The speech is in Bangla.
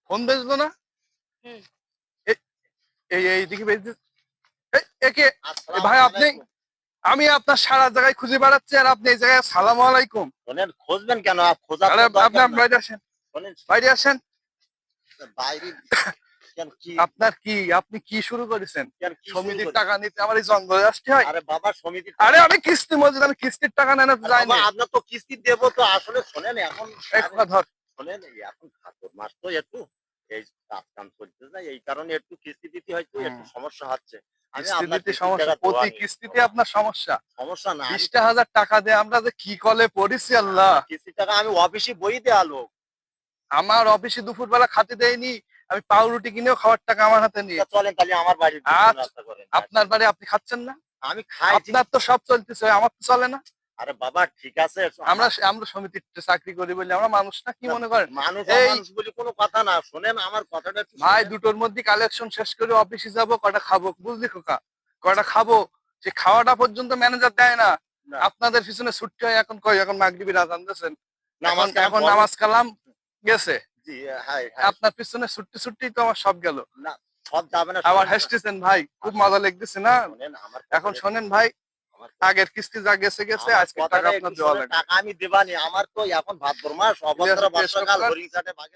ফোন বেচলো না? হুম। এইদিকে বেচে একে ভাই আসসালামু আপনি, আলাইকুম। আমি আপনার সারা জায়গায় খুঁজে বেড়াচ্ছি আর আপনি এই জায়গায় সালাম আলাইকুম। শোনেন, খুঁজবেন কেন? খোঁজার আরে তো দরকার আপনার না। বাইরে আসেন, শোনেন, বাইরে আসেন। বাইরে কেন কি আপনার কি, আপনি কি শুরু করেছেন? কেন কি শুরু সমিতির করেছেন? টাকা নিতে আমার এই জঙ্গলে আসতে হয়? আরে বাবা, সমিতির আরে টাকা। আমি কিস্তি মজুদ, আমি কিস্তির টাকা নেন আরে যাইনি। বাবা, আপনার তো কিস্তি দেবো তো। আসলে শোনেন, এখন ধর শোনেন, এখন ভাদ্র মাস তো একটু এই কাজ কাম চলতে যায়, এই কারণে একটু কিস্তি দিতে হয়তো একটু সমস্যা হচ্ছে। আমি কিস্তি আপনার দিতে কিস্তির সমস্যা, টাকা দেওয়া প্রতি নিয়ে কিস্তিতে আপনার সমস্যা। সমস্যা না। 20,000 টাকা দিয়ে আমরা যে কি কলে পড়েছি আল্লাহ। কিস্তির টাকা আমি অফিসে বই দেয়া লোক। আমার অফিসে দুপুর বেলা খাতে দেয়নি, আমি পাউরুটি কিনেও খাওয়ার টাকা আমার হাতে নিয়ে। চলেন তাহলে আমার বাড়ির আজ নাস্তা করেন। আপনার বাড়ি আপনি খাচ্ছেন না? আমি খাই। আপনার তো সব চলতেছে, আমার তো চলে না। আরে বাবা, ঠিক আছে। আমরা আমরা সমিতির চাকরি করি বলে আমরা মানুষ না, কি মনে করেন? মানুষ এই অমানুষ বলে কোনো কথা না। শোনেন, আমার কথাটা একটু ভাই, শোনেন। দুটোর মধ্যে কালেকশন শেষ করে অফিসে যাব, কটা খাবো বুঝলি খোকা, কটা খাবো। সে খাওয়াটা পর্যন্ত ম্যানেজার দেয় না। না, আপনাদের পিছনে ছুটতে হয়। এখন কই, এখন মাগরিবের আজান দিয়েছেন, এখন নামাজ কালাম এখন পড়েন। নামাজ কালাম গেছে। জি, হ্যাঁ, হ্যাঁ। আপনার পিছনে ছুটতে ছুটতেই তো আমার সব গেল। না, সব যাবে না। আবার শোনেন, হাসতেছেন ভাই, খুব মজা লাগতেছে না? শোনেন আমার এখন কথাটা। শোনেন ভাই, আমার আগের কিস্তি যা গেছে গেছে, আমার আজকের টাকা কথাটা আপনার একটু দেওয়া শোনেন। লাগবে। টাকা আমি দেবানি। আমার তো এখন ভাদ্র মাস, ঠিক অভদ্র আছে, পেশ বর্ষাকাল, করেন। হরিণ চাটে বাঘের